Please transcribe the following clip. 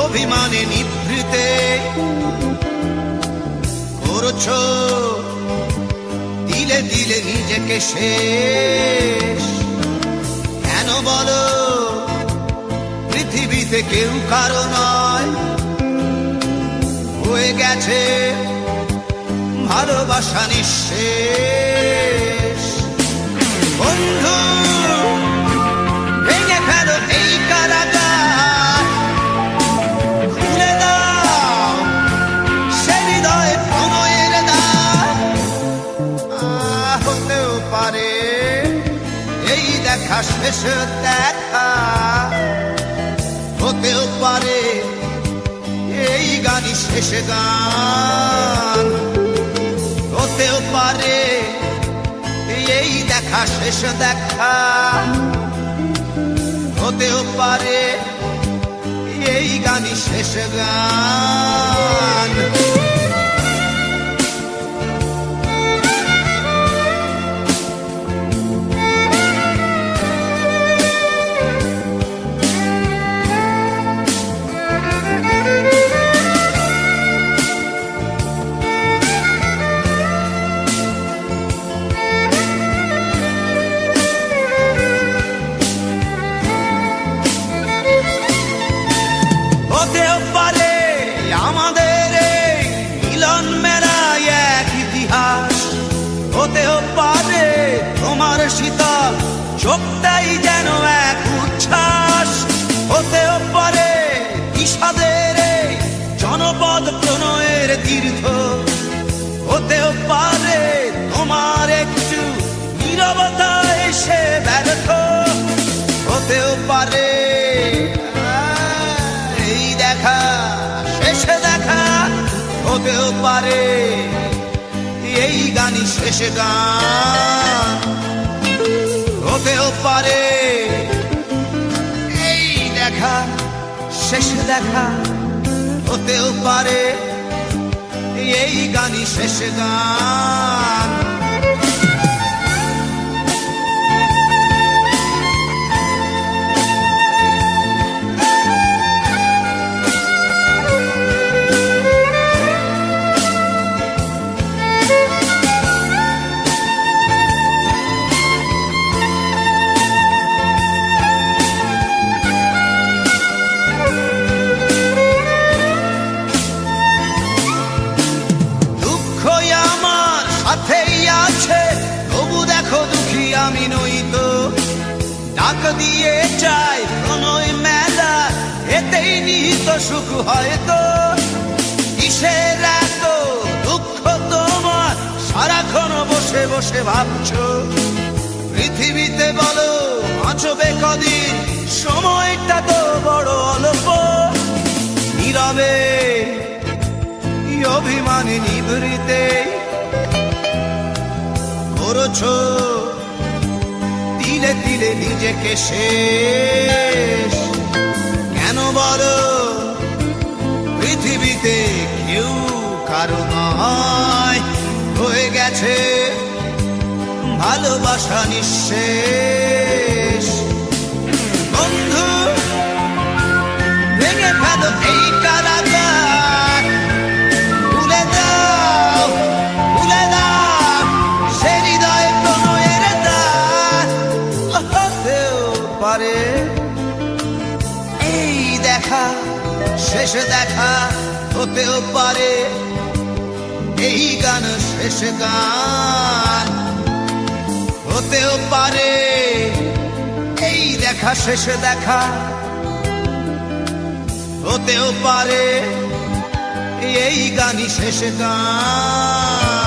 অভিমানে নিভৃতে করছো দিলে দিলে নিজেকে শেষ। কেন বলো পৃথিবীতে কেউ কারো নয়, হয়ে গেছে ভালোবাসা নিঃশেষ। বন্ধু ভেঙে ফেলো এই কারাগার, খুলে দাও সে হৃদয়ে প্রণয়ের দ্বার। হতেও পারে এই দেখা শেষ দেখা, হতেও পারে এই গানই শেষ গান, হতেও পারে এই দেখা শেষ দেখা, হতেও পারে এই গানই শেষ গান। হতেও পারে আমাদের এই মিলন মেলায় এক ইতিহাস, হতেও পারে তোমার শীতল চোখটাই যেন এক উচ্ছ্বাস, হতেও পারে বিষাদের এই জনপদ প্রণয়ের তীর্থ, হতেও পারে তোমার একটু নীরবতা এসে ব্যর্থ, হতেও পারে শেষে দেখা, হতেও পারে এই গানই শেষ গান, হতেও পারে এই দেখা শেষ দেখা, হতেও পারে এই গানই শেষ গান। তবু দেখো দুঃখী আমি নই তো, ডাক দিয়ে চাই প্রণয় মেলা, এতেই নিহিত সুখ হয়তো। কিসের এত দুঃখ তোমার সারাক্ষণ বসে বসে ভাবছো, পৃথিবীতে বলো বাঁচবে কদিন, সময়টা তো বড় অল্প। নীরবে অভিমানে নিভৃতে করছো দিলে দিলে নিজেকে শেষ। কেন বলো পৃথিবীতে কেউ কারো নয়, হয়ে গেছে ভালোবাসা নিঃশেষ। বন্ধু ভেঙে ফেলো এই কারাগার, খুলে দাও খুলে দাও সে হৃদয়ে প্রণয়ের দ্বার। হতেও পারে এই দেখা শেষ দেখা, হতেও পারে এই গান শেষ গান, হতেও পারে এই দেখা শেষ দেখা, হতেও পারে এই গানই শেষ গান।